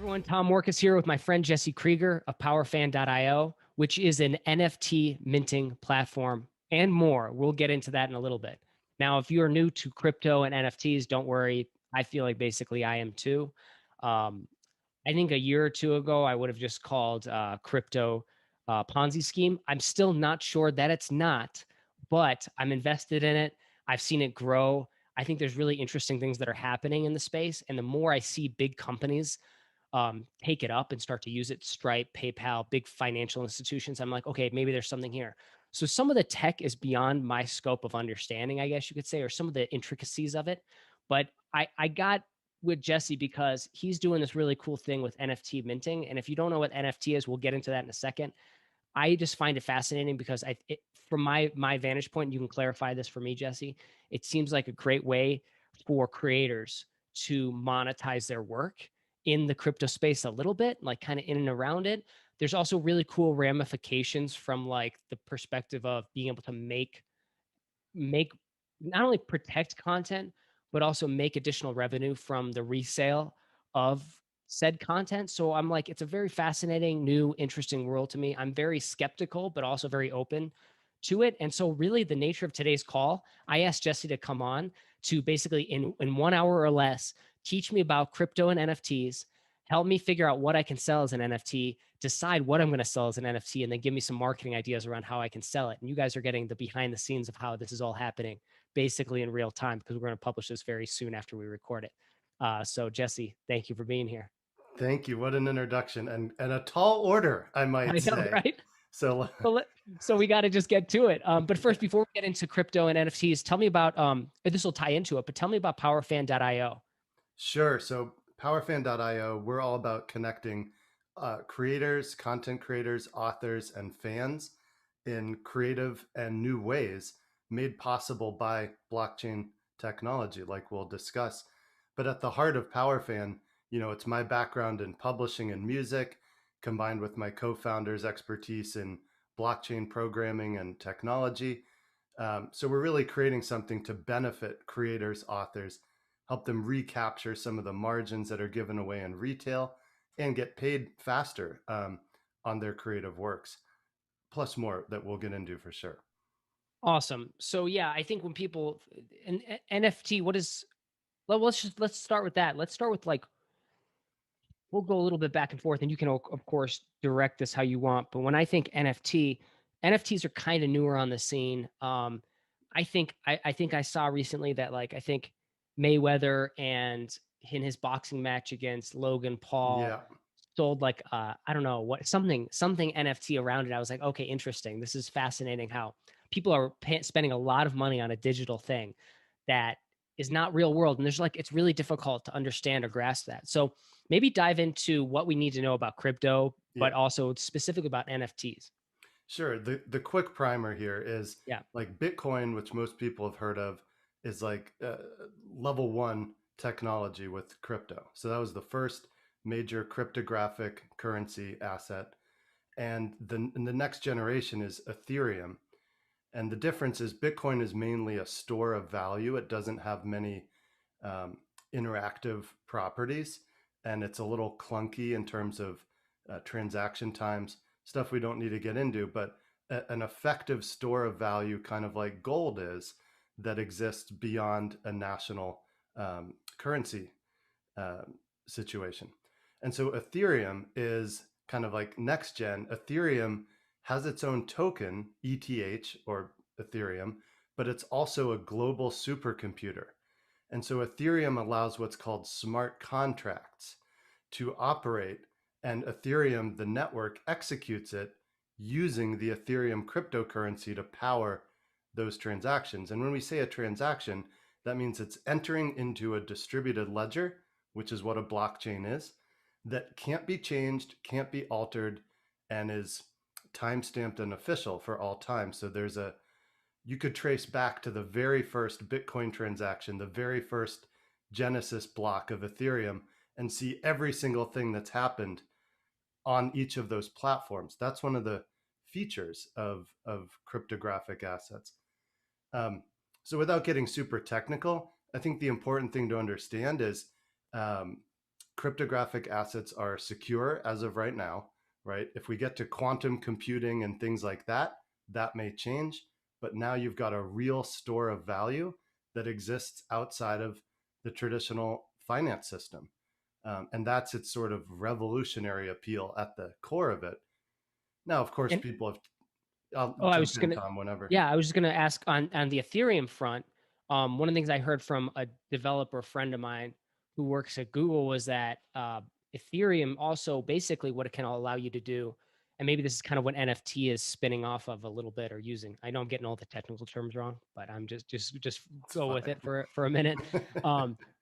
Everyone, Tom Morcus here with my friend Jesse Krieger of POWERFAN.io, which is an NFT minting platform and more. We'll get into that in a little bit. Now, if you are new to crypto and NFTs, don't worry. I feel like basically I am too. Um, I think a year or two ago, I would have just called crypto Ponzi scheme. I'm still not sure that it's not, but I'm invested in it. I've seen it grow. I think there's really interesting things that are happening in the space. And the more I see big companies take it up and start to use it, Stripe, PayPal, big financial institutions, I'm like, okay, maybe there's something here. So some of the tech is beyond my scope of understanding, I guess you could say, or some of the intricacies of it. But I got with Jesse because he's doing this really cool thing with NFT minting. And if you don't know what NFT is, we'll get into that in a second. I just find it fascinating because from my vantage point, you can clarify this for me, Jesse. It seems like a great way for creators to monetize their work in the crypto space a little bit, like kind of in and around it. There's also really cool ramifications from like the perspective of being able to make not only protect content, but also make additional revenue from the resale of said content. So I'm like, it's a very fascinating, new, interesting world to me. I'm very skeptical, but also very open to it. And so really the nature of today's call, I asked Jesse to come on to basically in 1 hour or less, teach me about crypto and NFTs, help me figure out what I can sell as an NFT, decide what I'm going to sell as an NFT, and then give me some marketing ideas around how I can sell it. And you guys are getting the behind the scenes of how this is all happening basically in real time because we're going to publish this very soon after we record it. So Jesse, thank you for being here. Thank you. What an introduction and a tall order, I might I know, say. right? So, So, so we got to just get to it. But first, before we get into crypto and NFTs, tell me about, this will tie into it, but tell me about PowerFan.io. sure. So, PowerFan.io, we're all about connecting creators, content creators, authors, and fans in creative and new ways made possible by blockchain technology, like we'll discuss. But at the heart of PowerFan, it's my background in publishing and music combined with my co founder's expertise in blockchain programming and technology. So we're really creating something to benefit creators, authors, help them recapture some of the margins that are given away in retail and get paid faster on their creative works, plus more that we'll get into for sure. Awesome. So yeah, I think when people an NFT, what is, well, let's start with that. Let's start with like, we'll go a little bit back and forth and you can of course direct this how you want. But when I think NFTs are kind of newer on the scene. I think I saw recently that like I think Mayweather and in his boxing match against Logan Paul Yeah. sold like I don't know what something NFT around it. I was like, okay, interesting. This is fascinating how people are spending a lot of money on a digital thing that is not real world, and there's like it's really difficult to understand or grasp that. So maybe dive into what we need to know about crypto, but Yeah. also specifically about NFTs. Sure. The quick primer here is Yeah. like Bitcoin, which most people have heard of, is like level one technology with crypto. So that was the first major cryptographic currency asset. And the next generation is Ethereum. And the difference is Bitcoin is mainly a store of value. It doesn't have many um, interactive properties, and it's a little clunky in terms of transaction times, stuff we don't need to get into, but an effective store of value, kind of like gold is, that exists beyond a national currency uh, situation. And so Ethereum is kind of like next gen. Ethereum has its own token, ETH or Ethereum, but it's also a global supercomputer. And so Ethereum allows what's called smart contracts to operate, and Ethereum, the network, executes it using the Ethereum cryptocurrency to power those transactions. And when we say a transaction, that means it's entering into a distributed ledger, which is what a blockchain is, that can't be changed, can't be altered, and is time-stamped and official for all time. So you could trace back to the very first Bitcoin transaction, the very first Genesis block of Ethereum, and see every single thing that's happened on each of those platforms. That's one of the features of cryptographic assets. Um, so without getting super technical, I think the important thing to understand is um, cryptographic assets are secure as of right now, right? If we get to quantum computing and things like that, that may change. But now you've got a real store of value that exists outside of the traditional finance system. And that's its sort of revolutionary appeal at the core of it. Now, of course, And people have, I'll oh, I was jump just in, gonna, Tom, whenever. yeah, I was just gonna ask on the Ethereum front. One of the things I heard from a developer friend of mine who works at Google was that Ethereum also basically what it can allow you to do, and maybe this is kind of what NFT is spinning off of a little bit or using. I know I'm getting all the technical terms wrong, but I'm just It's go with it fine. for a minute.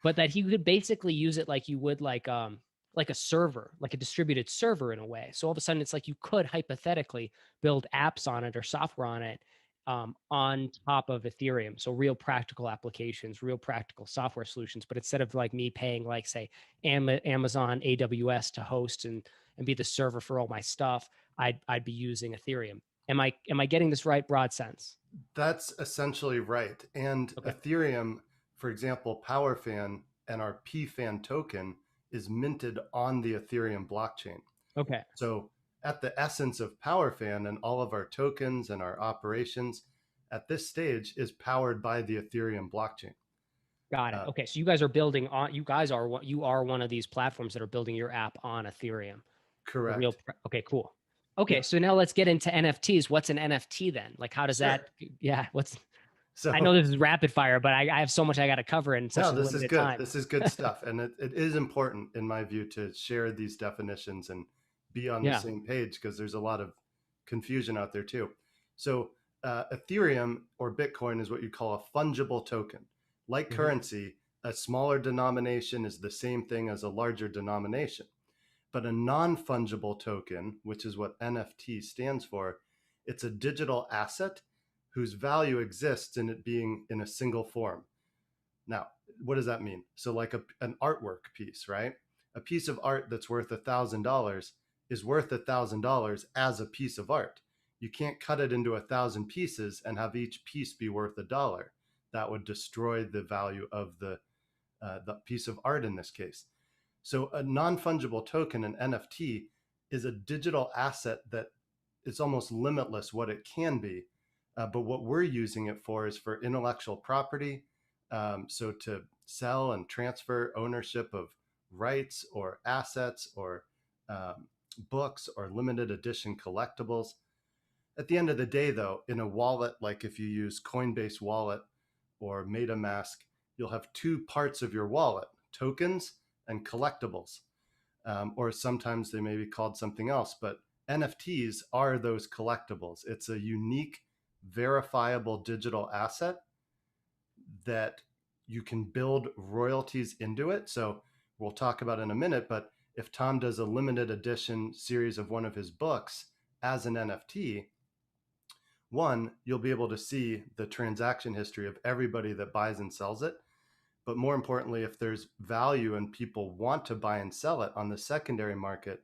But that he could basically use it like you would like a server, like a distributed server in a way. So all of a sudden, it's like you could hypothetically build apps on it or software on it on top of Ethereum. So real practical applications, real practical software solutions. But instead of like me paying like say Amazon AWS to host and be the server for all my stuff, I'd be using Ethereum. Am I getting this right? Broad sense. That's essentially right. And Okay. Ethereum, for example, PowerFan and our PFAN token is minted on the Ethereum blockchain. Okay. So, at the essence of PowerFan and all of our tokens and our operations at this stage is powered by the Ethereum blockchain. Got it. Uh, Okay. So you guys are building on. You are one of these platforms that are building your app on Ethereum. A real. correct. Okay. Cool. Okay. Yeah. So now let's get into NFTs. What's an NFT then? Like, how does Sure. that? Yeah. What's I know So, this is rapid fire, but I have so much I got to cover in such no, a this is limited good. time. This is good stuff. And it is important, in my view, to share these definitions and be on the Yeah. same page because there's a lot of confusion out there too. So, Ethereum or Bitcoin is what you call a fungible token. Like Hmm. currency, a smaller denomination is the same thing as a larger denomination. But a non fungible token, which is what NFT stands for, it's a digital asset whose value exists in it being in a single form. Now, what does that mean? So, like an artwork piece, right? A piece of art that's worth $1,000 is worth $1,000 as a piece of art. You can't cut it into 1,000 pieces and have each piece be worth $1. That would destroy the value of the piece of art in this case. So, a non fungible token, an NFT, is a digital asset that is almost limitless what it can be. But what we're using it for is for intellectual property. So to sell and transfer ownership of rights or assets or um, books or limited edition collectibles. At the end of the day, though, in a wallet, like if you use Coinbase Wallet or MetaMask, you'll have two parts of your wallet: tokens and collectibles. Or sometimes they may be called something else, but NFTs are those collectibles. It's a unique, verifiable digital asset that you can build royalties into it. So we'll talk about in a minute, but if Tom does a limited edition series of one of his books as an NFT, one, you'll be able to see the transaction history of everybody that buys and sells it. But more importantly, if there's value and people want to buy and sell it on the secondary market,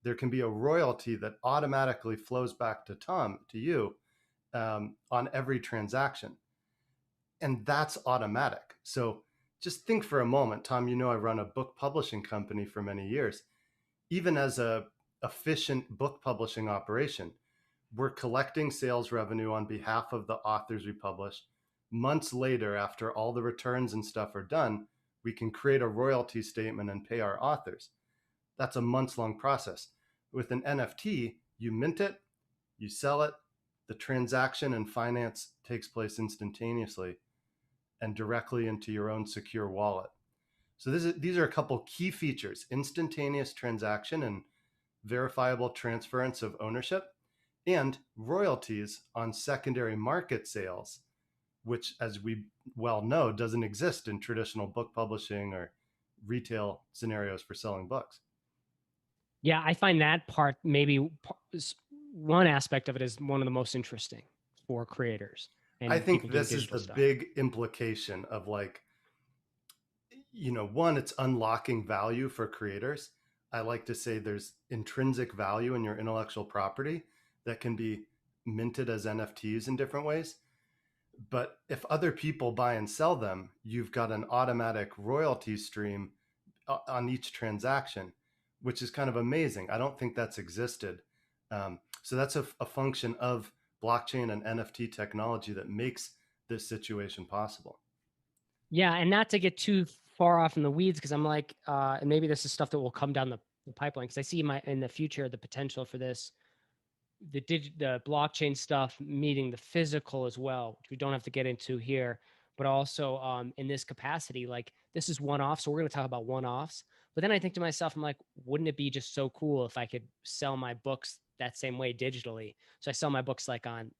there can be a royalty that automatically flows back to Tom, to you, on every transaction. And that's automatic. So just think for a moment, Tom, you know, I run a book publishing company for many years. Even as a efficient book publishing operation, we're collecting sales revenue on behalf of the authors we publish. Months later, after all the returns and stuff are done, we can create a royalty statement and pay our authors. That's a months long process. With an NFT, you mint it, you sell it, the transaction and finance takes place instantaneously and directly into your own secure wallet. So these are a couple key features: instantaneous transaction and verifiable transference of ownership, and royalties on secondary market sales, which, as we well know, doesn't exist in traditional book publishing or retail scenarios for selling books. Yeah, I find that part maybe one aspect of it is one of the most interesting for creators I and think people doing this is digital the stuff. big implication of, like, one, it's unlocking value for creators. I like to say there's intrinsic value in your intellectual property that can be minted as NFTs in different ways. But if other people buy and sell them, you've got an automatic royalty stream on each transaction, which is kind of amazing. I don't think that's existed. So that's a function of blockchain and NFT technology that makes this situation possible. Yeah, and not to get too far off in the weeds, because I'm like, and maybe this is stuff that will come down the pipeline, because I see in the future the potential for this, the blockchain stuff meeting the physical as well, which we don't have to get into here, but also in this capacity, like this is one off, so we're going to talk about one offs. But then I think to myself, I'm like, wouldn't it be just so cool if I could sell my books that same way digitally? So I sell my books like on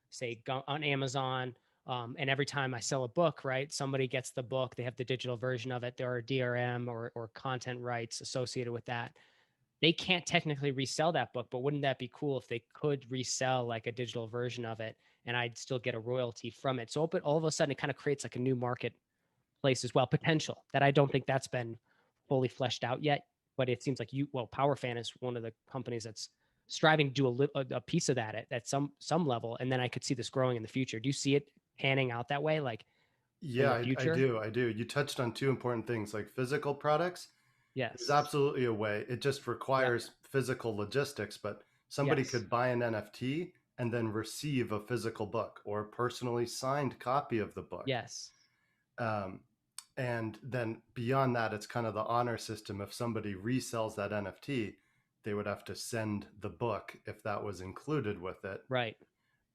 say on Amazon. And every time I sell a book, right, somebody gets the book, they have the digital version of it. There are DRM or content rights associated with that. They can't technically resell that book, but wouldn't that be cool if they could resell like a digital version of it and I'd still get a royalty from it? So all of a sudden it kind of creates like a new marketplace as well, potential that I don't think that's been fully fleshed out yet. But it seems like PowerFan is one of the companies that's striving to do a piece of that at some level. And then I could see this growing in the future. Do you see it panning out that way, like in Yeah, the I future? do. I do. You touched on two important things, like physical products. There's Yes. absolutely a way. It just Yep. requires physical logistics, but somebody Yes. could buy an NFT and then receive a physical book or a personally signed copy of the book. Yes. Um, and then beyond that, it's kind of the honor system. If somebody resells that NFT, they would have to send the book if that was included with it. Right.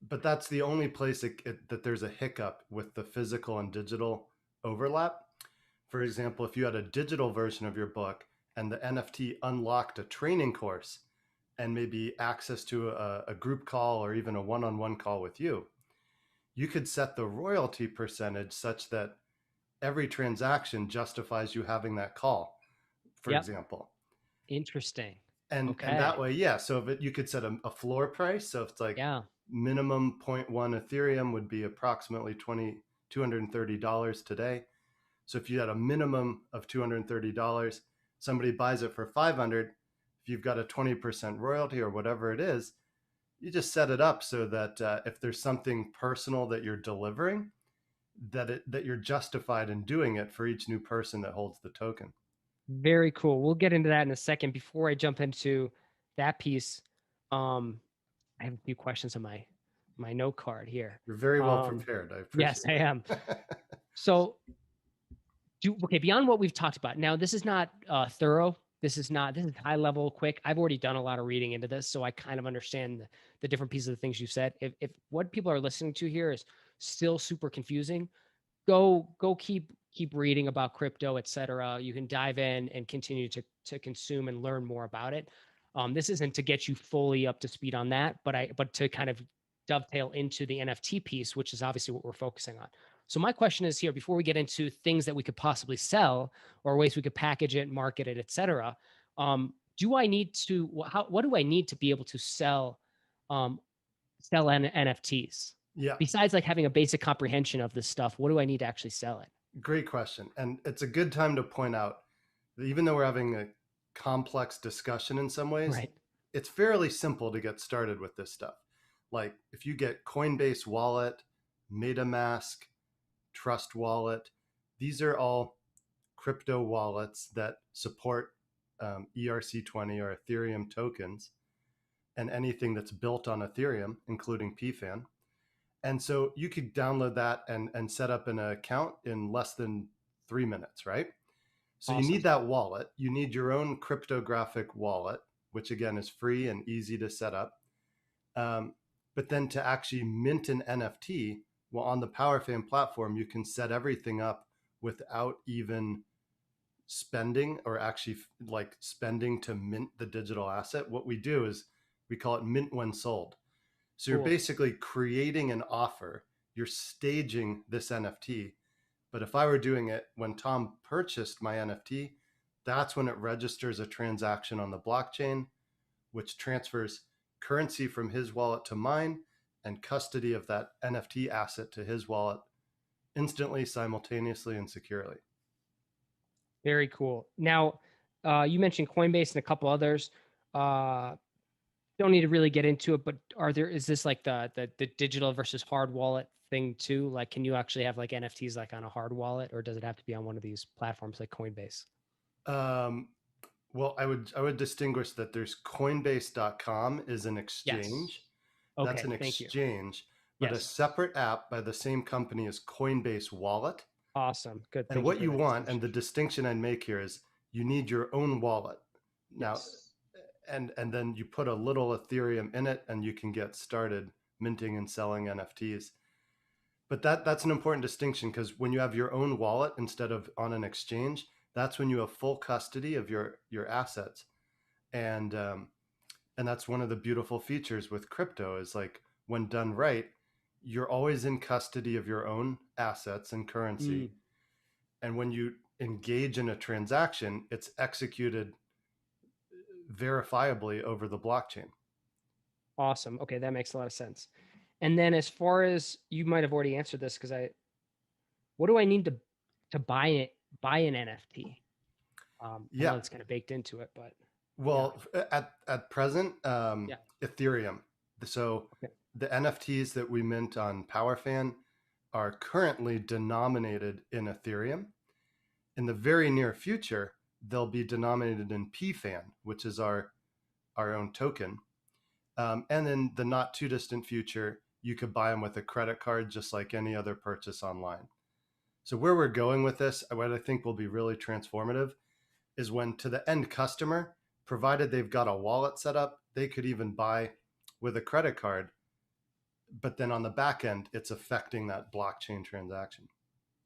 But that's the only place that there's a hiccup with the physical and digital overlap. For example, if you had a digital version of your book and the NFT unlocked a training course and maybe access to a group call or even a one-on-one call with you, you could set the royalty percentage such that every transaction justifies you having that call, for Yep. example. Interesting. And that Okay. way, yeah. So if you could set a floor price. So if it's like Yeah. minimum zero point 0.1 Ethereum would be approximately $230 today. So if you had a minimum of $230, somebody buys it for 500. If you've got a 20% royalty or whatever it is, you just set it up so that if there's something personal that you're delivering, that you're justified in doing it for each new person that holds the token. Very cool. We'll get into that in a second. Before I jump into that piece, um, I have a few questions on my note card here. You're very well prepared. I Yes, appreciate I am. it. So okay, beyond what we've talked about. Now, this is not thorough. This is high level, quick. I've already done a lot of reading into this, so I kind of understand the different pieces of the things you said. If what people are listening to here is still super confusing, go keep reading about crypto, etc. You can dive in and continue to consume and learn more about it. This isn't to get you fully up to speed on that, but to kind of dovetail into the NFT piece, which is obviously what we're focusing on. So my question is here, before we get into things that we could possibly sell or ways we could package it, market it, etc. Do I need to what do I need to be able to um, sell NFTs? Yeah, Besides like having a basic comprehension of this stuff, what do I need to actually sell it? great question. And it's a good time to point out that even though we're having a complex discussion in some ways, Right. it's fairly simple to get started with this stuff. Like if you get Coinbase Wallet, MetaMask, Trust Wallet, these are all crypto wallets that support ERC20 or Ethereum tokens and anything that's built on Ethereum, including PFAN. And so you could download that and set up an account in less than 3 minutes, right? So you need Awesome. that wallet. You need your own cryptographic wallet, which again is free and easy to set up. Um, but then to actually mint an NFT, well, on the PowerFan platform, you can set everything up without even spending or actually like spending to mint the digital asset. What we do is we call it mint when sold. So you're Cool. basically creating an offer, you're staging this NFT. But if I were doing it when Tom purchased my NFT, that's when it registers a transaction on the blockchain, which transfers currency from his wallet to mine and custody of that NFT asset to his wallet instantly, simultaneously, and securely. Very cool. Now, you mentioned Coinbase and a couple others. Uh, don't need to really get into it, but is this like the digital versus hard wallet thing too? Like, can you actually have like NFTs like on a hard wallet, or does it have to be on one of these platforms like Coinbase? Um, well, I would distinguish that there's Coinbase.com is an Yes. exchange. That's Okay. an Thank you. exchange, but a Yes. separate app by the same company is Coinbase Wallet. Awesome. Good. And Thank you what for you that want, and distinction. the distinction I'd make here is you need your own wallet. Now, Yes. and then you put a little Ethereum in it and you can get started minting and selling NFTs. But that's an important distinction because when you have your own wallet instead of on an exchange, that's when you have full custody of your assets. And and that's one of the beautiful features with crypto is like when done right, you're always in custody of your own assets and Mm, currency. And when you engage in a transaction, it's executed verifiably over the blockchain. awesome. Okay, that makes a lot of sense. And then as far as you might have already answered this because what do I need to buy an NFT? I know Yeah. it's kind of baked into it, but yeah, Well, at present, yeah. Ethereum. So Okay. the NFTs that we mint on PowerFan are currently denominated in Ethereum. In the very near future, they'll be denominated in PFAN, which is our own token. And in the not too distant future, you could buy them with a credit card, just like any other purchase online. So where we're going with this, what I think will be really transformative is when to the end customer, provided they've got a wallet set up, they could even buy with a credit card. But then on the back end, it's affecting that blockchain transaction.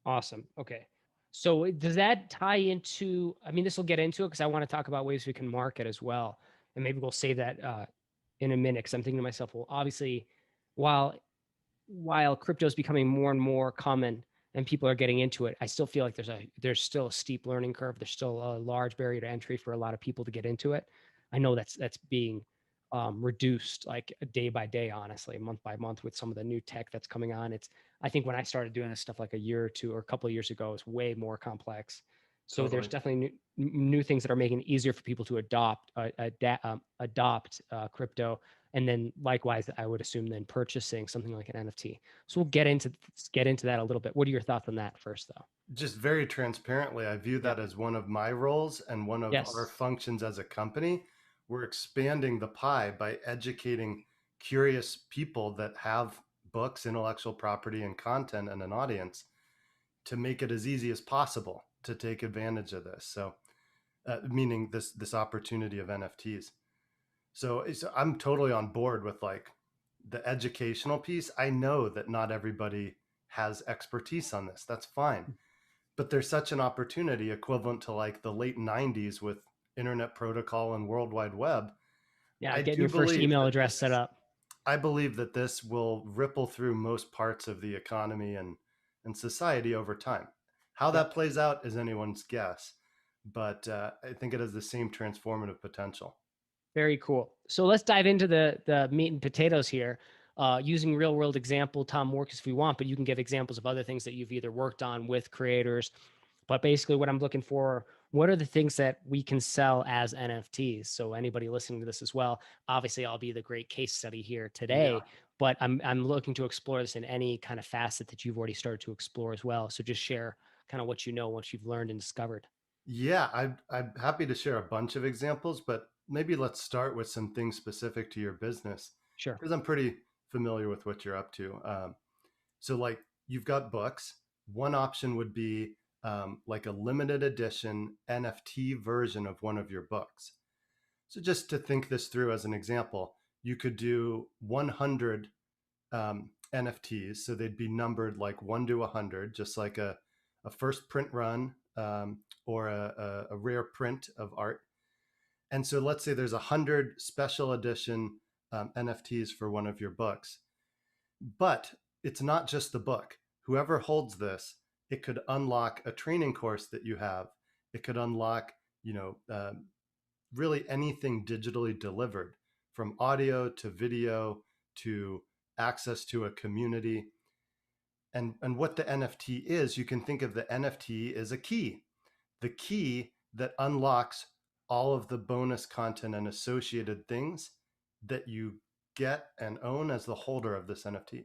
Awesome. Okay. So does that tie into, I mean, this will get into it because I want to talk about ways we can market as well. And maybe we'll save that in a minute because I'm thinking to myself, well, obviously, while crypto is becoming more and more common and people are getting into it, I still feel like there's still a steep learning curve. There's still a large barrier to entry for a lot of people to get into it. I know that's being reduced like day by day, honestly, month by month with some of the new tech that's coming on. I think when I started doing this stuff like a year or two or a couple of years ago, it's way more complex. So there's Totally. definitely new things that are making it easier for people to adopt crypto, and then likewise, I would assume then purchasing something like an NFT. So we'll get into that a little bit. What are your thoughts on that first, though? Just very transparently, I view Yeah. that as one of my roles and one of our Yes. functions as a company. We're expanding the pie by educating curious people that have books, intellectual property, and content and an audience to make it as easy as possible to take advantage of this. So, meaning this opportunity of NFTs. So I'm totally on board with like the educational piece. I know that not everybody has expertise on this. That's fine. But there's such an opportunity equivalent to like the late 90s with internet protocol and world wide web. Yeah. I Getting do your first believe email that address this set is up. I believe that this will ripple through most parts of the economy and society over time. How Yeah. that plays out is anyone's guess, but I think it has the same transformative potential. Very cool. So let's dive into the meat and potatoes here. Using real world example, Tom Morkis, if we want, but you can give examples of other things that you've either worked on with creators. But basically, what I'm looking for, what are the things that we can sell as NFTs? So anybody listening to this as well, obviously, I'll be the great case study here Yeah. today. But I'm looking to explore this in any kind of facet that you've already started to explore as well. So just share kind of what you know, what you've learned and discovered. Yeah, I'm happy to share a bunch of examples, but maybe let's start with some things specific to your business Sure. because I'm pretty familiar with what you're up to. So, like, you've got books. One option would be like a limited edition NFT version of one of your books. So, just to think this through as an example, you could do 100 NFTs. So, they'd be numbered like 1 to 100, just like a first print run or a rare print of art. And so, let's say there's 100 special edition NFTs for one of your books. But it's not just the book. Whoever holds this, it could unlock a training course that you have. It could unlock, you know, really anything digitally delivered, from audio to video to access to a community. And what the NFT is, you can think of the NFT as a key, the key that unlocks all of the bonus content and associated things that you get and own as the holder of this NFT.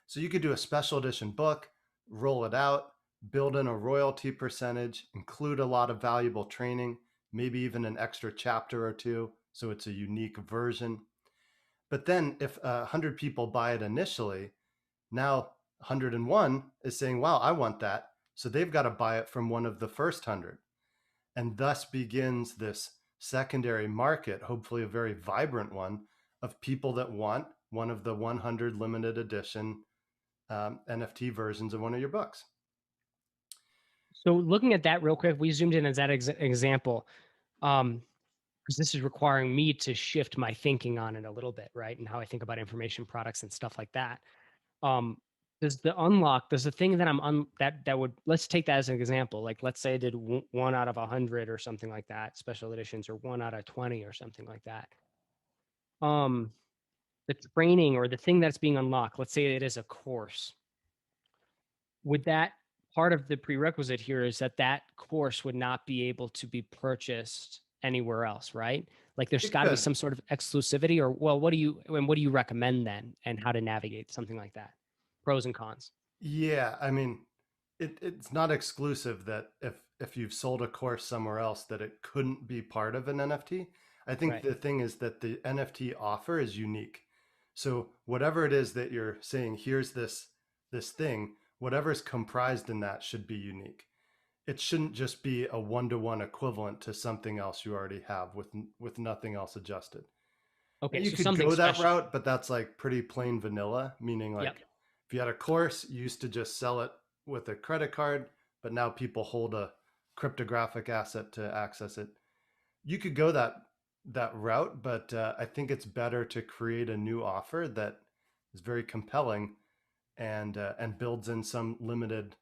So you could do a special edition book, roll it out, build in a royalty percentage, include a lot of valuable training, maybe even an extra chapter or two, so it's a unique version. But then if 100 people buy it initially, now 101 is saying, wow, I want that. So they've got to buy it from one of the first 100. And thus begins this secondary market, hopefully a very vibrant one, of people that want one of the 100 limited edition NFT versions of one of your books. So looking at that real quick, we zoomed in as that example, because this is requiring me to shift my thinking on it a little bit, right? And how I think about information products and stuff like that. Um, does the thing that that would, let's take that as an example. Like, let's say I did one out of 100 or something like that, special editions, or 1 out of 20 or something like that. Um, the training or the thing that's being unlocked, let's say it is a course. Would that, part of the prerequisite here is that that course would not be able to be purchased anywhere else, right? Like there's It got to be could. some sort of exclusivity, or well, what do you recommend then, and how to navigate something like that? Pros and cons. Yeah, I mean, it's not exclusive that if you've sold a course somewhere else that it couldn't be part of an NFT. I think Right. the thing is that the NFT offer is unique. So whatever it is that you're saying, here's this thing, whatever's comprised in that should be unique. It shouldn't just be a one-to-one equivalent to something else you already have with nothing else adjusted. Now Okay, you so could something go that special. route, but that's like pretty plain vanilla, meaning Yep. like if you had a course, you used to just sell it with a credit card, but now people hold a cryptographic asset to access it. You could go that route, but I think it's better to create a new offer that is very compelling and builds in some limited,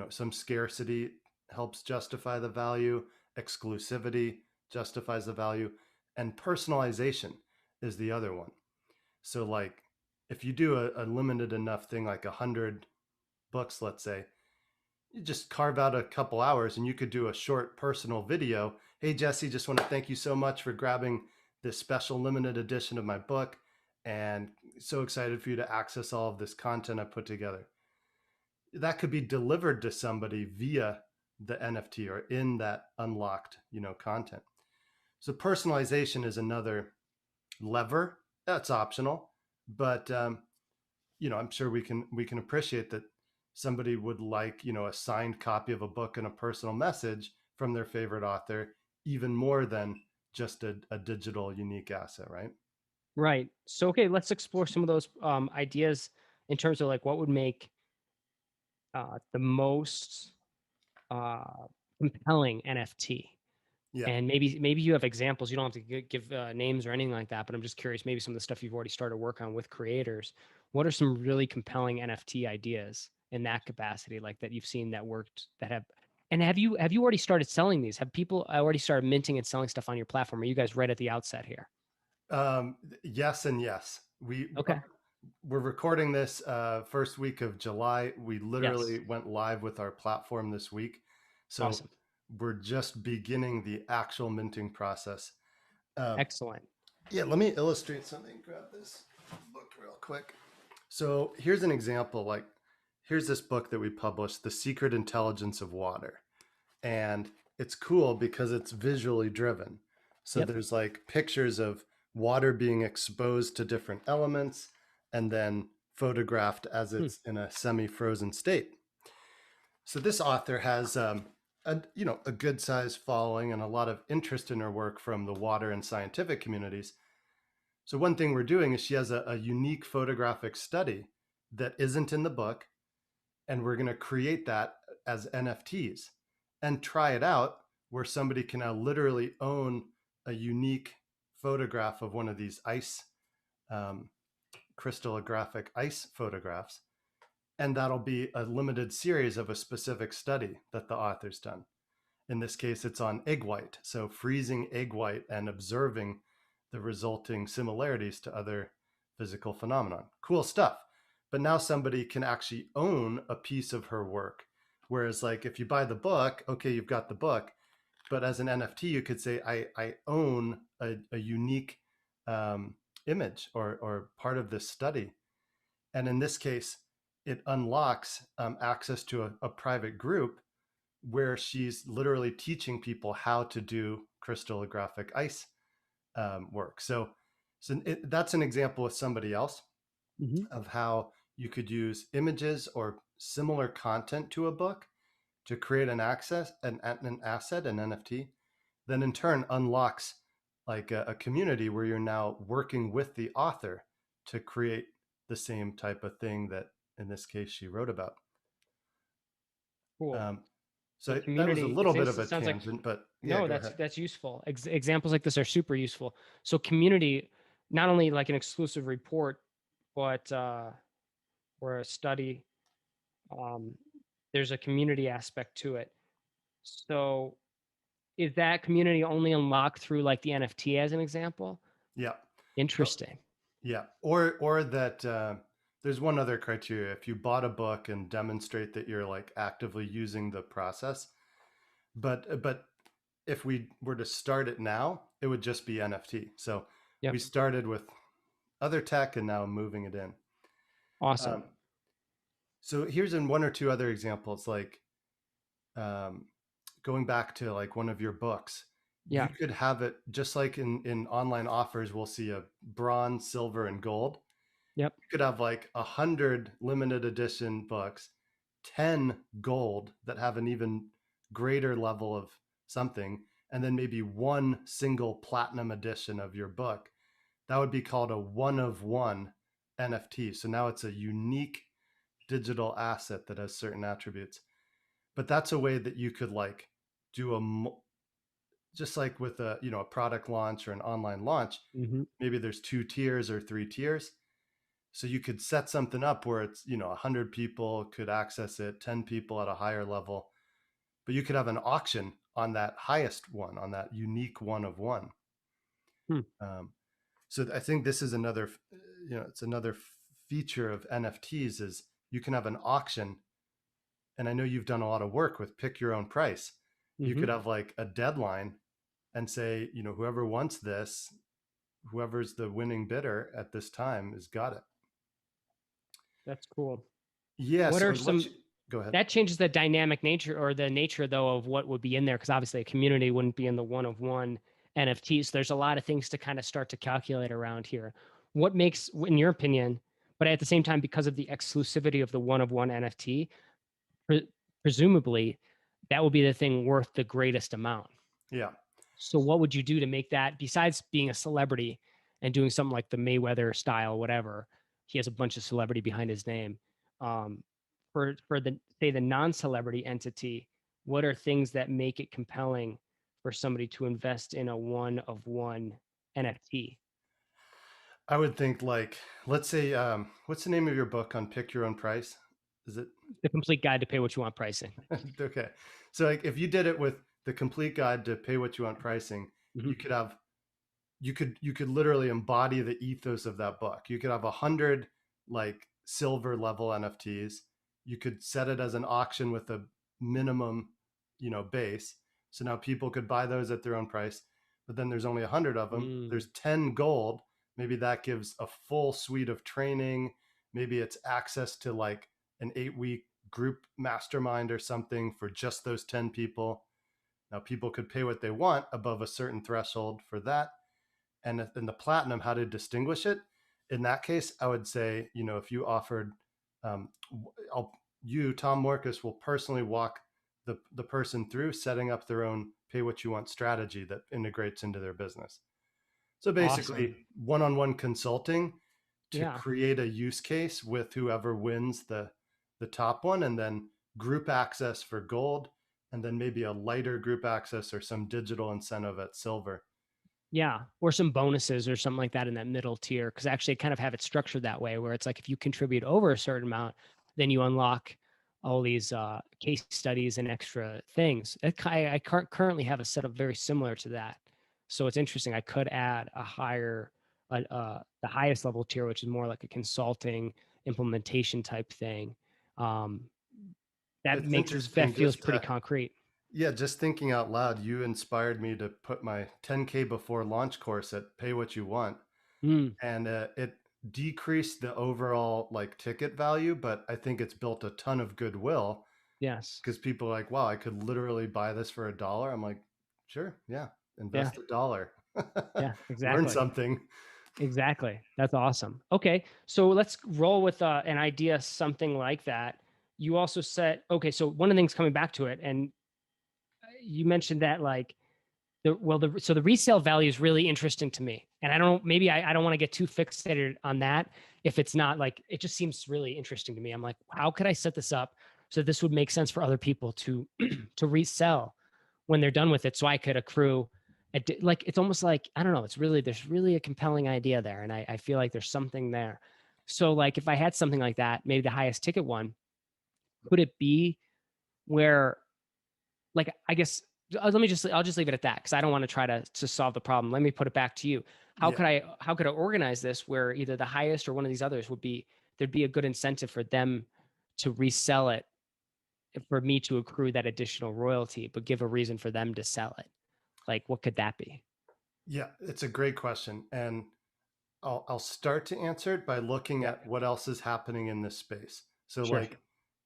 some scarcity helps justify the value, exclusivity justifies the value, and personalization is the other one. So like if you do a limited enough thing like 100 books, let's say, you just carve out a couple hours and you could do a short personal video. Hey Jesse, just want to thank you so much for grabbing this special limited edition of my book, and so excited for you to access all of this content I put together. That could be delivered to somebody via the NFT or in that unlocked, content. So personalization is another lever. That's optional, but I'm sure we can appreciate that somebody would like, a signed copy of a book and a personal message from their favorite author even more than just a digital unique asset, right? Right. So okay, let's explore some of those ideas in terms of like what would make the most uh, compelling NFT. Yeah. And maybe you have examples. You don't have to give names or anything like that, but I'm just curious. Maybe some of the stuff you've already started work on with creators. What are some really compelling NFT ideas in that capacity, like that you've seen that worked that have? And have you already started selling these? Have people already started minting and selling stuff on your platform? Are you guys right at the outset here? Yes and yes. Okay. We're recording this first week of July. We Yes. literally went live with our platform this week. So Awesome. we're just beginning the actual minting process. Um, Excellent. yeah, let me illustrate something. Grab this book real quick. So here's an example. Like, here's this book that we published, The Secret Intelligence of Water. And it's cool because it's visually driven. So Yep. there's like pictures of water being exposed to different elements and then photographed as Hmm. it's in a semi-frozen state. So this author has a good sized following and a lot of interest in her work from the water and scientific communities. So one thing we're doing is she has a unique photographic study that isn't in the book, and we're going to create that as NFTs and try it out where somebody can now literally own a unique photograph of one of these ice um, crystallographic ice photographs, and that'll be a limited series of a specific study that the author's done. In this case, it's on egg white, so freezing egg white and observing the resulting similarities to other physical phenomenon. Cool stuff. But now somebody can actually own a piece of her work. Whereas, like, if you buy the book, okay, you've got the book. But as an NFT, you could say, I own a unique image or part of this study. And in this case, it unlocks access to a private group where she's literally teaching people how to do crystallographic ice work. That's an example with somebody else Hmm. of how you could use images or similar content to a book to create an asset, an NFT, then in turn unlocks like a community where you're now working with the author to create the same type of thing that in this case she wrote about. Cool. Um, So so that was a community, little bit it of a sounds like, tangent, but yeah, no, go ahead. that's useful. Examples like this are super useful. So community, not only like an exclusive report, but or a study, um, there's a community aspect to it. So is that community only unlocked through like the NFT as an example? Yeah. So Interesting. yeah, or that there's one other criteria. If you bought a book and demonstrate that you're like actively using the process, but if we were to start it now, it would just be NFT. So we Yep. started with other tech and now moving it in. Awesome. Um, so here's in one or two other examples, like um, going back to like one of your books, you Yeah. could have it just like in online offers. We'll see a bronze, silver, and gold. Yep. You could have like 100 limited edition books, 10 gold that have an even greater level of something, and then maybe one single platinum edition of your book. That would be called a one of one NFT. So now it's a unique digital asset that has certain attributes. But that's a way that you could like do just like with a, a product launch or an online launch, Hmm. maybe there's 2 tiers or 3 tiers. So you could set something up where it's 100 people could access it, 10 people at a higher level, but you could have an auction on that highest one, on that unique one of one. Hmm. um, so I think this is another, it's another feature of NFTs is you can have an auction. And I know you've done a lot of work with pick your own price. You Hmm. could have like a deadline and say, whoever wants this, whoever's the winning bidder at this time has got it. That's cool. Yeah. What So are I'd let some you go ahead. that changes the dynamic nature or the nature though of what would be in there because obviously a community wouldn't be in the one of one NFTs. There's a lot of things to kind of start to calculate around here. What makes, in your opinion, but at the same time, because of the exclusivity of the one of one NFT, pre- presumably that will be the thing worth the greatest amount. Yeah. So what would you do to make that, besides being a celebrity and doing something like the Mayweather style, whatever? He has a bunch of celebrity behind his name. Um, for the say the non-celebrity entity, what are things that make it compelling for somebody to invest in a one of one NFT? I would think like, let's say, what's the name of your book on pick your own price? Is it The complete guide to pay what you want pricing. okay? So like, if you did it with the complete guide to pay what you want pricing, Hmm. you could have, you could literally embody the ethos of that book. You could have 100 like silver level NFTs. You could set it as an auction with a minimum, base. So now people could buy those at their own price, but then there's only 100 of them. Mm. There's 10 gold. Maybe that gives a full suite of training. Maybe it's access to like an 8-week group mastermind or something for just those 10 people. Now people could pay what they want above a certain threshold for that. And in the platinum, how to distinguish it? In that case, I would say, if you offered, um, I'll, Tom Morcus, will personally walk the person through setting up their own pay what you want strategy that integrates into their business. So Awesome. basically, one-on-one consulting to Yeah. create a use case with whoever wins the top one, and then group access for gold, and then maybe a lighter group access or some digital incentive at silver. Yeah, or some bonuses or something like that in that middle tier. Because actually, kind of have it structured that way, where it's like if you contribute over a certain amount, then you unlock all these case studies and extra things. I currently have a setup very similar to that, so it's interesting. I could add a higher, the highest level tier, which is more like a consulting implementation type thing. Um, that It's makes that interesting. feels pretty concrete. Yeah, just thinking out loud, you inspired me to put my 10K before launch course at Pay What You Want. Mm, And decreased the overall like ticket value, but I think it's built a ton of goodwill Yes. because people are like, wow, I could literally buy this for $1. I'm like, sure, yeah, Yeah. invest $1. Yeah. Learn Exactly. something. Exactly. That's awesome. Okay. So let's roll with an idea, something like that. You also said, okay, so one of the things coming back to it, and you mentioned that like so the resale value is really interesting to me. And I don't, maybe I don't want to get too fixated on that if it's not like, it just seems really interesting to me. I'm like, how could I set this up so this would make sense for other people to, to resell when they're done with it so I could accrue like, it's almost like, I don't know, it's really, there's really a compelling idea there. And I feel like there's something there. So like, if I had something like that, maybe the highest ticket one, could it be where like I guess I'll just leave it at that because I don't want to try to solve the problem. Let me put it back to you. Yeah. How could I organize this where either the highest or one of these others would be there'd be a good incentive for them to resell it for me to accrue that additional royalty, but give a reason for them to sell it. Like what could that be? Yeah, it's a great question. And I'll start to answer it by looking Yeah, at what else is happening in this space. So sure. like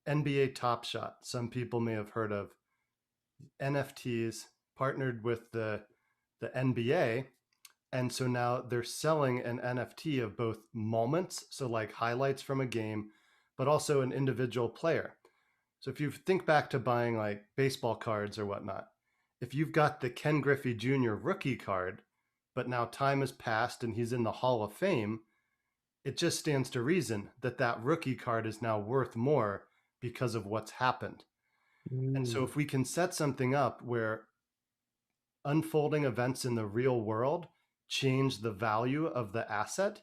NBA Top Shot, some people may have heard of NFTs partnered with the NBA. And so now they're selling an NFT of both moments, so like highlights from a game, but also an individual player. So if you think back to buying like baseball cards or whatnot, if you've got the Ken Griffey Jr. rookie card, but now time has passed and he's in the Hall of Fame, it just stands to reason that that rookie card is now worth more because of what's happened. And so Mm, if we can set something up where unfolding events in the real world change the value of the asset,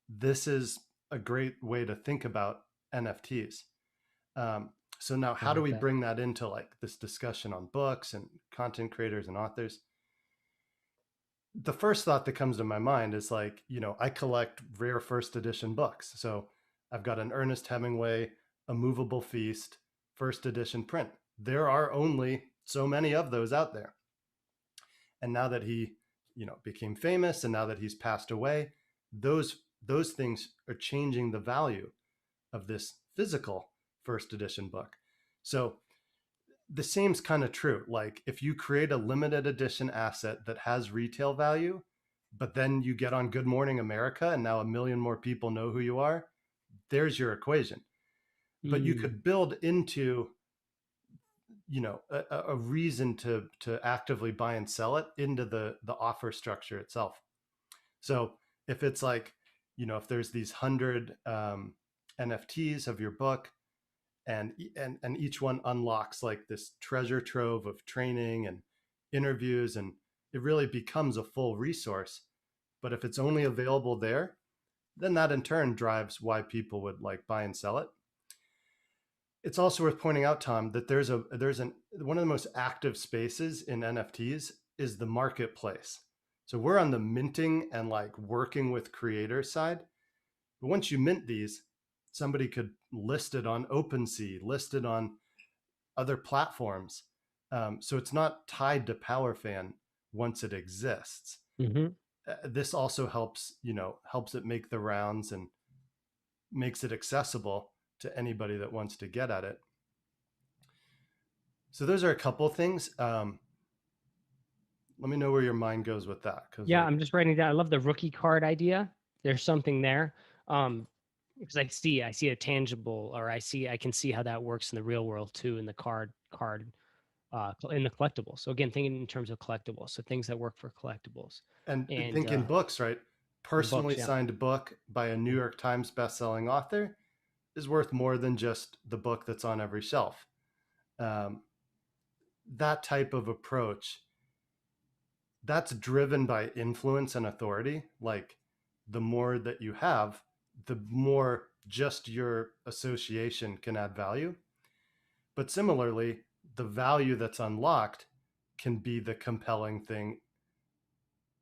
this is a great way to think about NFTs. So now, I how do like we that. bring that into like this discussion on books and content creators and authors? The first thought that comes to my mind is like, I collect rare first edition books. So I've got an Ernest Hemingway, A Movable Feast, first edition print. There are only so many of those out there. And now that he, became famous and now that he's passed away, those things are changing the value of this physical first edition book. So the same's kind of true. Like if you create a limited edition asset that has retail value, but then you get on Good Morning America and now a million more people know who you are, there's your equation. But you Mm, could build into, a reason to actively buy and sell it into the offer structure itself. So if it's like, if there's these 100 NFTs of your book, and each one unlocks like this treasure trove of training and interviews, and it really becomes a full resource. But if it's only available there, then that in turn drives why people would like buy and sell it. It's also worth pointing out, Tom, that there's an one of the most active spaces in NFTs is the marketplace. So we're on the minting and like working with creators side. But once you mint these, somebody could list it on OpenSea, list it on other platforms. So it's not tied to PowerFan once it exists. hmm This also helps it make the rounds and makes it accessible to anybody that wants to get at it. So those are a couple of things. Let me know where your mind goes with that, because Yeah, like, I'm just writing down. I love the rookie card idea. There's something there. Because I see a tangible, or I can see how that works in the real world too, in the in the collectibles. So again, thinking in terms of collectibles, so things that work for collectibles and and think in books, right? in books. Personally Yeah. signed book by a New York Times bestselling author is worth more than just the book that's on every shelf. Um, that type of approach, that's driven by influence and authority. Like the more that you have, the more just your association can add value. But similarly, the value that's unlocked can be the compelling thing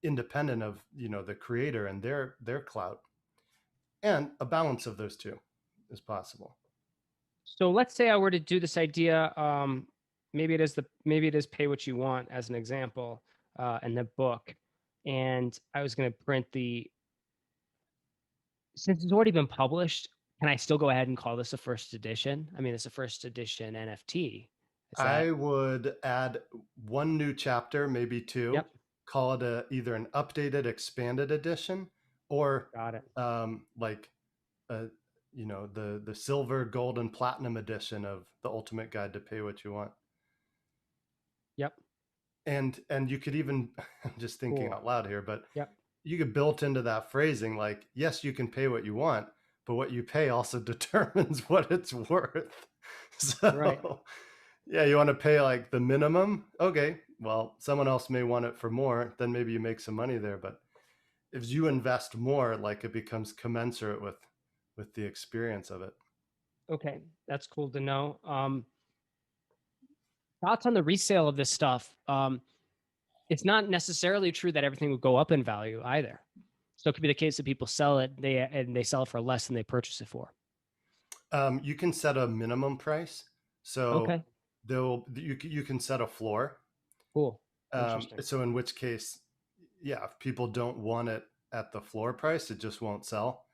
independent of, the creator and their clout. And a balance of those two is possible. So let's say I were to do this idea. Maybe it is pay what you want as an example, in the book, and I was going to print the since it's already been published, can I still go ahead and call this a first edition? I mean, it's a first edition NFT. Is that? I would add one new chapter, maybe two, Yep. call it either an updated, expanded edition, or Got it. like a, the silver, gold, and platinum edition of the Ultimate Guide to Pay What You Want. Yep. And you could even, I'm just thinking Cool. out loud here, but Yep. you could built into that phrasing like, yes, you can pay what you want, but what you pay also determines what it's worth. Right. So yeah, you want to pay like the minimum. Okay, well, someone else may want it for more, then maybe you make some money there. But if you invest more, like it becomes commensurate with the experience of it. Okay. That's cool to know. Thoughts on the resale of this stuff. It's not necessarily true that everything would go up in value either. So it could be the case that people sell it, they sell it for less than they purchase it for. You can set a minimum price, so Okay. you can set a floor. Cool. Interesting. So in which case, yeah, if people don't want it at the floor price, it just won't sell.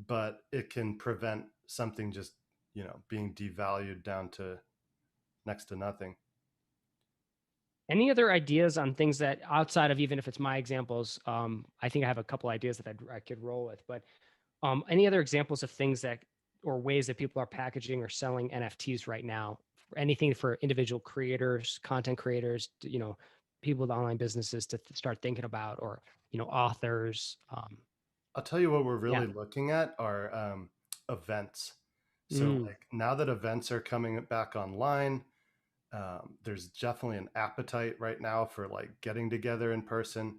But it can prevent something just being devalued down to next to nothing. Any other ideas on things that outside of, even if it's my examples, I think I have a couple ideas that I could roll with, but any other examples of things that, or ways that people are packaging or selling NFTs right now? Anything for individual creators, content creators, people with online businesses to start thinking about, or, authors. I'll tell you what we're Yeah. really looking at are events. So Mm, like now that events are coming back online, there's definitely an appetite right now for like getting together in person.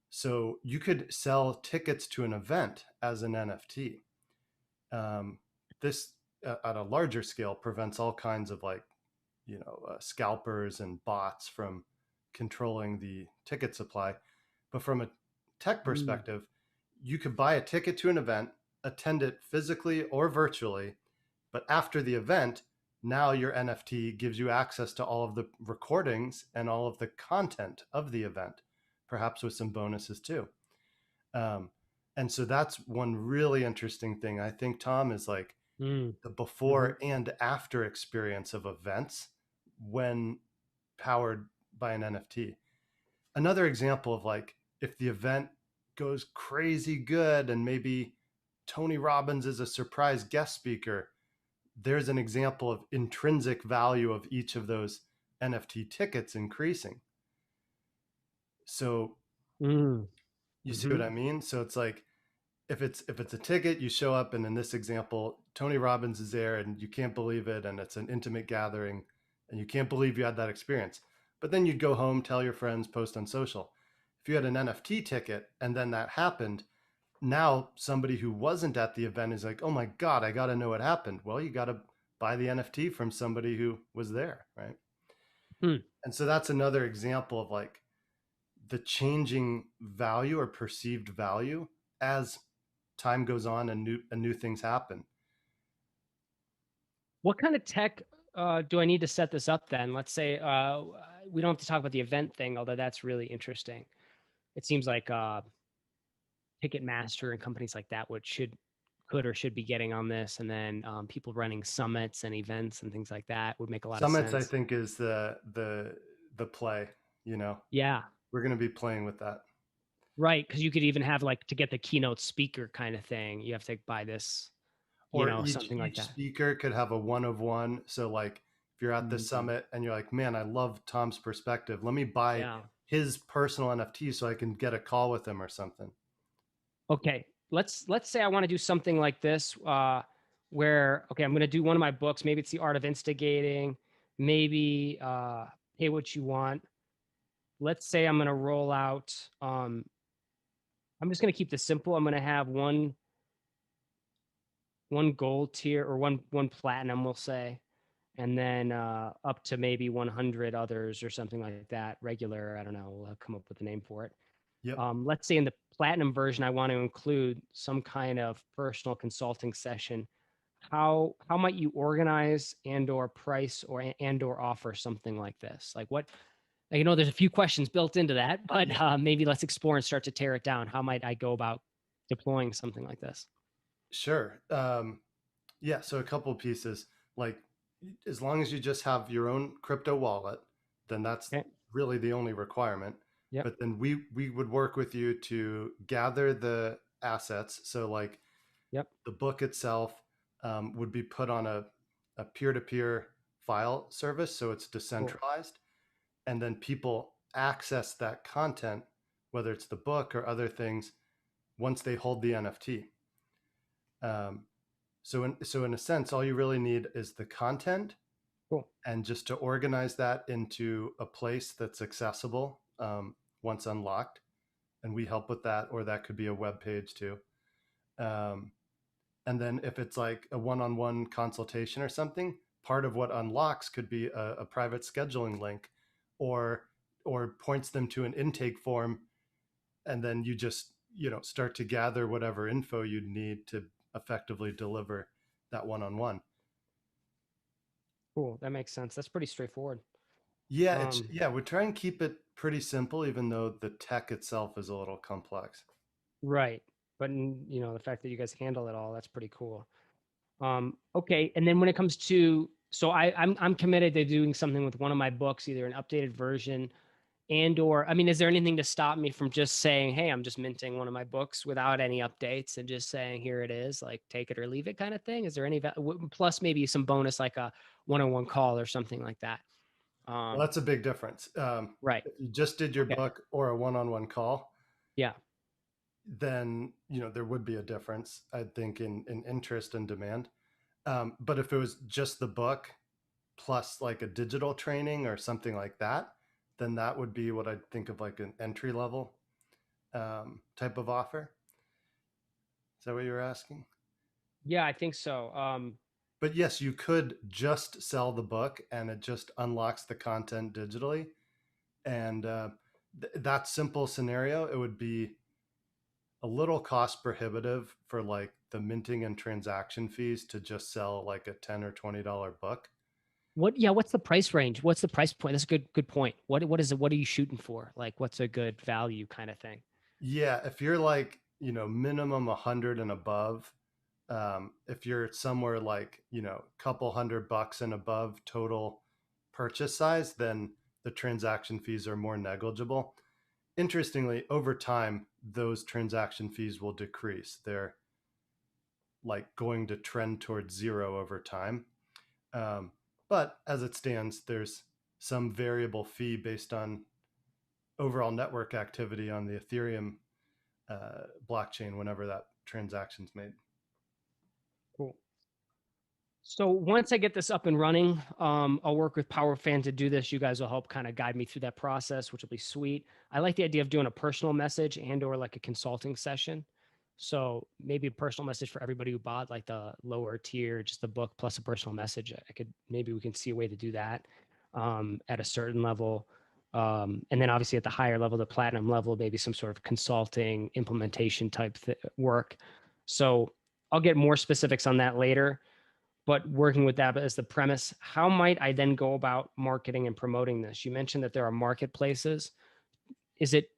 So you could sell tickets to an event as an NFT. This at a larger scale prevents all kinds of like scalpers and bots from controlling the ticket supply. But from a tech mm, perspective, you could buy a ticket to an event, attend it physically or virtually, but after the event, now your NFT gives you access to all of the recordings and all of the content of the event, perhaps with some bonuses too. Um, and so that's one really interesting thing. I think, Tom, is like mm, the hmm. before and after experience of events when powered by an NFT. Another example of like if the event goes crazy good and maybe Tony Robbins is a surprise guest speaker, there's an example of intrinsic value of each of those NFT tickets increasing. So Mm, you see what hmm. I mean? So it's like if it's a ticket, you show up, and in this example, Tony Robbins is there, and you can't believe it, and it's an intimate gathering, and you can't believe you had that experience. But then you'd go home, tell your friends, post on social. If you had an NFT ticket and then that happened, now somebody who wasn't at the event is like, "Oh my God, I got to know what happened." Well, you got to buy the NFT from somebody who was there, right? Hmm. And so that's another example of like the changing value or perceived value as time goes on and new things happen. What kind of tech do I need to set this up then? Let's say we don't have to talk about the event thing, although that's really interesting. It seems like Ticketmaster and companies like that could or should be getting on this, and then people running summits and events and things like that would make a lot of Summits, I sense. think, is the play. You know, Yeah, we're going to be playing with that. right. Because you could even have like to get the keynote speaker kind of thing. You have to buy this, Or each something like each that. speaker could have a one of one. So like if you're at the Mhm. summit and you're like, man, I love Tom's perspective. Let me buy Yeah. his personal NFT so I can get a call with him or something. Okay. Let's say I want to do something like this, where okay, I'm going to do one of my books. Maybe it's the art of instigating. Maybe pay what you want. Let's say I'm going to roll out. I'm just going to keep this simple. I'm going to have one gold tier, or one platinum, we'll say, and then up to maybe 100 others or something like that. Regular, I don't know. We'll come up with a name for it. Yep. Let's say in the platinum version, I want to include some kind of personal consulting session. How might you organize and or price or offer something like this? Like what, there's a few questions built into that, but Yeah. maybe let's explore and start to tear it down. How might I go about deploying something like this? Sure. Yeah. So a couple of pieces, like as long as you just have your own crypto wallet, then that's Okay. really the only requirement. Yep. But then we would work with you to gather the assets. So like Yep. the book itself would be put on a peer-to-peer file service, so it's Cool. decentralized, and then people access that content, whether it's the book or other things, once they hold the NFT. Um, so in a sense, all you really need is the content, Cool. and just to organize that into a place that's accessible once unlocked, and we help with that, or that could be a web page too. Um, and then if it's like a one-on-one consultation or something, part of what unlocks could be a private scheduling link, or points them to an intake form, and then you just start to gather whatever info you'd need to effectively deliver that one-on-one. Cool. That makes sense. That's pretty straightforward. Yeah, Um, we try and keep it pretty simple, even though the tech itself is a little complex. right. But the fact that you guys handle it all, that's pretty cool. Okay. And then when it comes to, so I'm committed to doing something with one of my books, either an updated version and or, I mean, is there anything to stop me from just saying, hey, I'm just minting one of my books without any updates and just saying, here it is, like take it or leave it kind of thing? Is there any, plus maybe some bonus, like a one-on-one call or something like that? Well, Um, that's a big difference. right. If you just did your Okay. book or a one-on-one call, Yeah. then there would be a difference, I think, in interest and demand. But if it was just the book plus like a digital training or something like that, then that would be what I'd think of like an entry level type of offer. Is that what you were asking? Yeah, I think so. But yes, you could just sell the book and it just unlocks the content digitally. And that simple scenario, it would be a little cost prohibitive for like the minting and transaction fees to just sell like a $10 or $20 book. yeah, what's the price range? What's the price point? That's a good point. What is it? What are you shooting for? Like, what's a good value kind of thing? Yeah, if you're like, minimum 100 and above, if you're somewhere like, couple $100 and above total purchase size, then the transaction fees are more negligible. Interestingly, over time, those transaction fees will decrease. They're like going to trend towards zero over time. Um, but as it stands, there's some variable fee based on overall network activity on the Ethereum blockchain whenever that transaction's made. Cool. So once I get this up and running, I'll work with PowerFan to do this. You guys will help kind of guide me through that process, which will be sweet. I like the idea of doing a personal message and or like a consulting session. So maybe a personal message for everybody who bought like the lower tier, just the book plus a personal message. Maybe we can see a way to do that at a certain level. And then obviously at the higher level, the platinum level, maybe some sort of consulting implementation type work. So I'll get more specifics on that later, but working with that as the premise, how might I then go about marketing and promoting this? You mentioned that there are marketplaces. Is it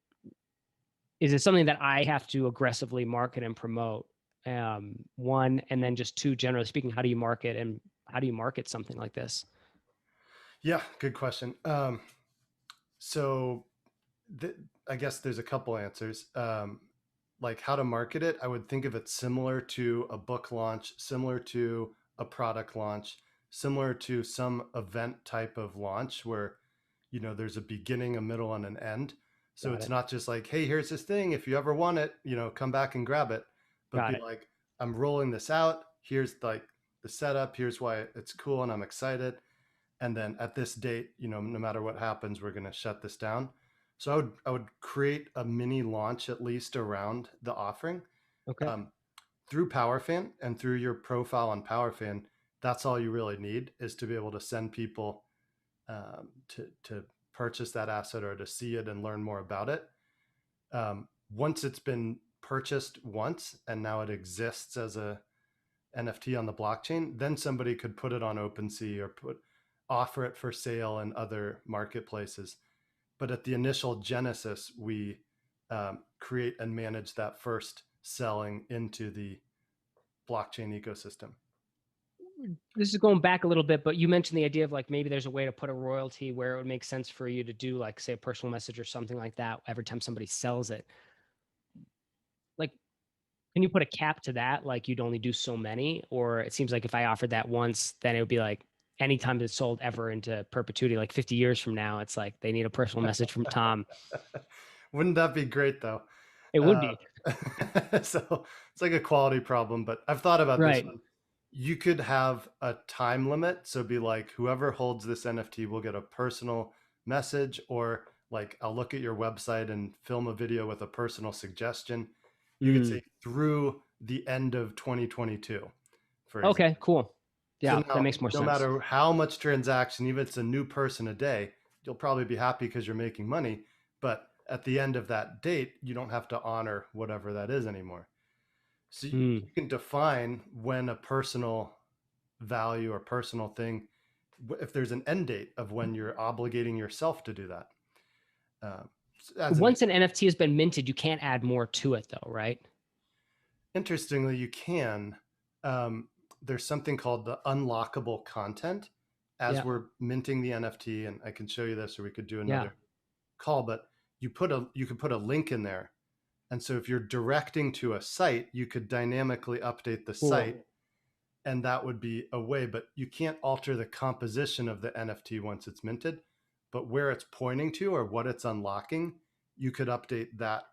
something that I have to aggressively market and promote? One, and then just two, generally speaking, how do you market and how do you market something like this? Yeah, good question. So th- I guess there's a couple answers. Like how to market it, I would think of it similar to a book launch, similar to a product launch, similar to some event type of launch where, there's a beginning, a middle, and an end. So Got it's it. not just like, hey, here's this thing. If you ever want it, come back and grab it. But Got be it. like, I'm rolling this out. Here's like the setup. Here's why it's cool and I'm excited. And then at this date, no matter what happens, we're going to shut this down. So I would create a mini launch at least around the offering Okay. um, through PowerFan and through your profile on PowerFan. That's all you really need, is to be able to send people to purchase that asset or to see it and learn more about it. Once it's been purchased once and now it exists as a NFT on the blockchain, then somebody could put it on OpenSea or offer it for sale in other marketplaces. But at the initial genesis, we create and manage that first selling into the blockchain ecosystem. This is going back a little bit, but you mentioned the idea of like maybe there's a way to put a royalty where it would make sense for you to do like say a personal message or something like that every time somebody sells it. Like, can you put a cap to that? Like you'd only do so many, or it seems like if I offered that once, then it would be like anytime it's sold ever into perpetuity, like 50 years from now, it's like they need a personal message from Tom. Wouldn't that be great though? It would Uh, be. so it's like a quality problem, but I've thought about this Right. one. You could have a time limit. So be like, whoever holds this NFT will get a personal message, or like, I'll look at your website and film a video with a personal suggestion. You could Mm. say through the end of 2022, for Okay, example. cool. So Yeah, that now, makes more no sense. matter how much transaction, even if it's a new person a day, you'll probably be happy because you're making money. But at the end of that date, you don't have to honor whatever that is anymore. So Mm. you can define when a personal value or personal thing, if there's an end date of when you're obligating yourself to do that. Uh, as an Once an NFT has been minted, you can't add more to it though, right? Interestingly, you can. Um, there's something called the unlockable content as Yeah. we're minting the NFT, and I can show you this, or we could do Yeah. another call. But you could put a link in there, and so if you're directing to a site, you could dynamically update the Cool. site, and that would be a way. But you can't alter the composition of the NFT once it's minted. But where it's pointing to or what it's unlocking, you could update that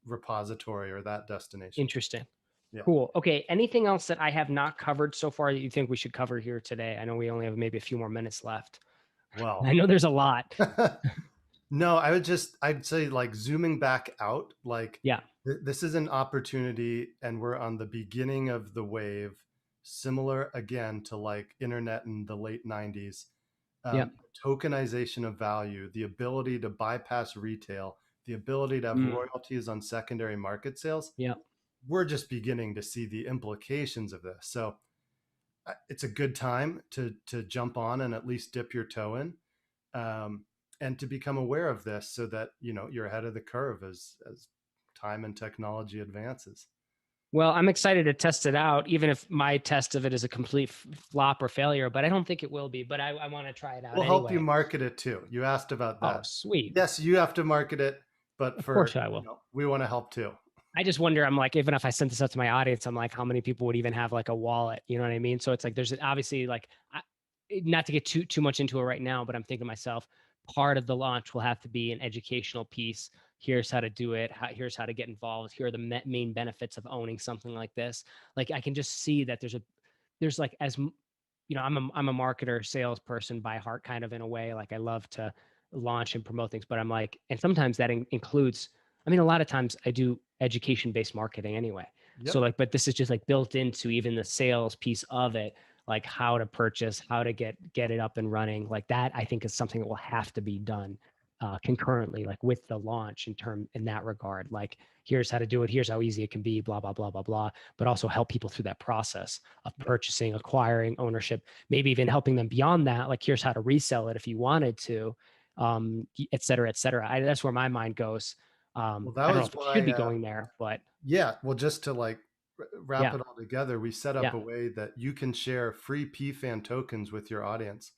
repository or that destination. Interesting. Yeah. Cool. Okay. Anything else that I have not covered so far that you think we should cover here today? I know we only have maybe a few more minutes left. I Well, know there's a lot. no, I'd say like zooming back out, like Yeah. this is an opportunity and we're on the beginning of the wave, similar again to like internet in the late 90s. Yeah. Tokenization of value, the ability to bypass retail, the ability to have Mm. royalties on secondary market sales. Yeah. We're just beginning to see the implications of this. So it's a good time to jump on and at least dip your toe in. And to become aware of this so that you're ahead of the curve as time and technology advances. Well, I'm excited to test it out, even if my test of it is a complete flop or failure, but I don't think it will be. But I want to try it out We'll help you anyway. market it too. You asked about Oh, that. sweet. Yes, you have to market it, but Of for course I will. we want to help too. I just wonder, I'm like, even if I sent this out to my audience, I'm like, how many people would even have like a wallet? You know what I mean? So it's like, there's obviously like, not to get too much into it right now, but I'm thinking to myself, part of the launch will have to be an educational piece. Here's how to do it. Here's how to get involved. Here are the main benefits of owning something like this. Like I can just see that there's like I'm a marketer, salesperson by heart, kind of in a way. Like I love to launch and promote things, but I'm like, and sometimes that includes. I mean, a lot of times I do education-based marketing anyway. So Yep. like, but this is just like built into even the sales piece of it, like how to purchase, how to get it up and running. Like that, I think is something that will have to be done concurrently, like with the launch in that regard. Like here's how to do it, here's how easy it can be, blah blah blah blah blah. But also help people through that process of Yep. purchasing, acquiring, ownership, maybe even helping them beyond that. Like here's how to resell it if you wanted to, et cetera, et cetera. That's where my mind goes. Well, I that don't know was if it should why be going there, but yeah, well, just to like wrap yeah, it all together, we set up yeah, a way that you can share free PFAN tokens with your audience.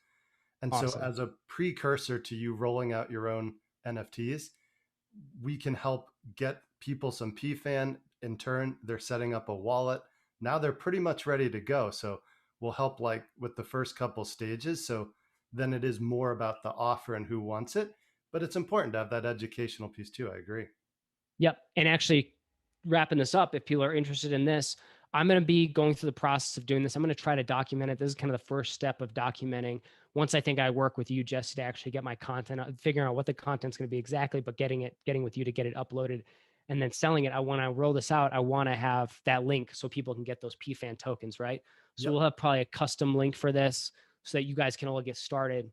And so awesome. as a precursor to you rolling out your own NFTs, we can help get people some PFAN. In turn, they're setting up a wallet. Now they're pretty much ready to go. So we'll help like with the first couple stages. So then it is more about the offer and who wants it. But it's important to have that educational piece too. I agree. Yep. And actually, wrapping this up, if people are interested in this, I'm going to be going through the process of doing this. I'm going to try to document it. This is kind of the first step of documenting. Once I think I work with you, Jesse, to actually get my content, figuring out what the content's going to be exactly, but getting with you to get it uploaded and then selling it. When I roll this out, I want to have that link so people can get those PFAN tokens, right? So Yep. we'll have probably a custom link for this so that you guys can all get started.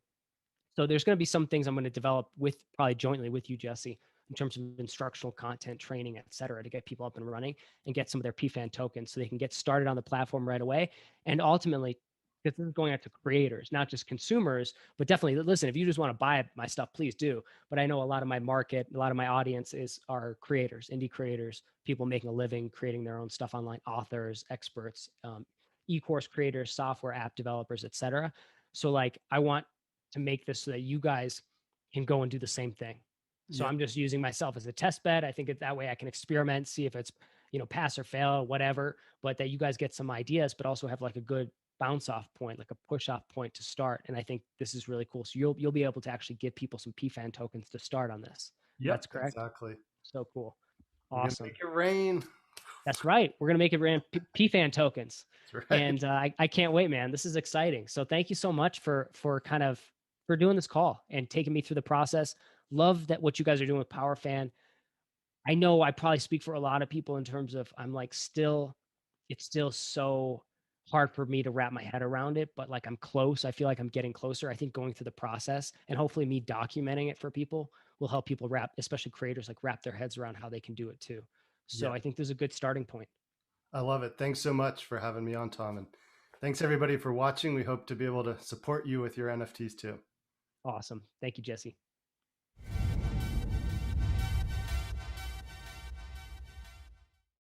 So there's going to be some things I'm going to develop probably jointly with you, Jesse, in terms of instructional content, training, et cetera, to get people up and running and get some of their PFAN tokens so they can get started on the platform right away. And ultimately, because this is going out to creators, not just consumers, but definitely listen, if you just want to buy my stuff, please do. But I know a lot of my market, a lot of my audience are creators, indie creators, people making a living, creating their own stuff online, authors, experts, e-course creators, software app developers, etc. So like, I want to make this so that you guys can go and do the same thing. So Yeah. I'm just using myself as a test bed. I think that way I can experiment, see if it's, pass or fail, whatever, but that you guys get some ideas, but also have like a good bounce off point, like a push off point to start. And I think this is really cool. So you'll be able to actually give people some PFAN tokens to start on this. Yep. That's correct. Exactly. So cool. We're gonna Awesome. make it rain. That's right. We're gonna make it ran PFAN tokens, That's right. and I can't wait, man. This is exciting. So thank you so much for kind of for doing this call and taking me through the process. Love that what you guys are doing with PowerFan. I know I probably speak for a lot of people in terms of I'm like still, it's still so hard for me to wrap my head around it, but like I'm close. I feel like I'm getting closer. I think going through the process and hopefully me documenting it for people will help people wrap, especially creators, like wrap their heads around how they can do it too. So Yeah. I think there's a good starting point. I love it. Thanks so much for having me on, Tom. And thanks everybody for watching. We hope to be able to support you with your NFTs too. Awesome. Thank you, Jesse.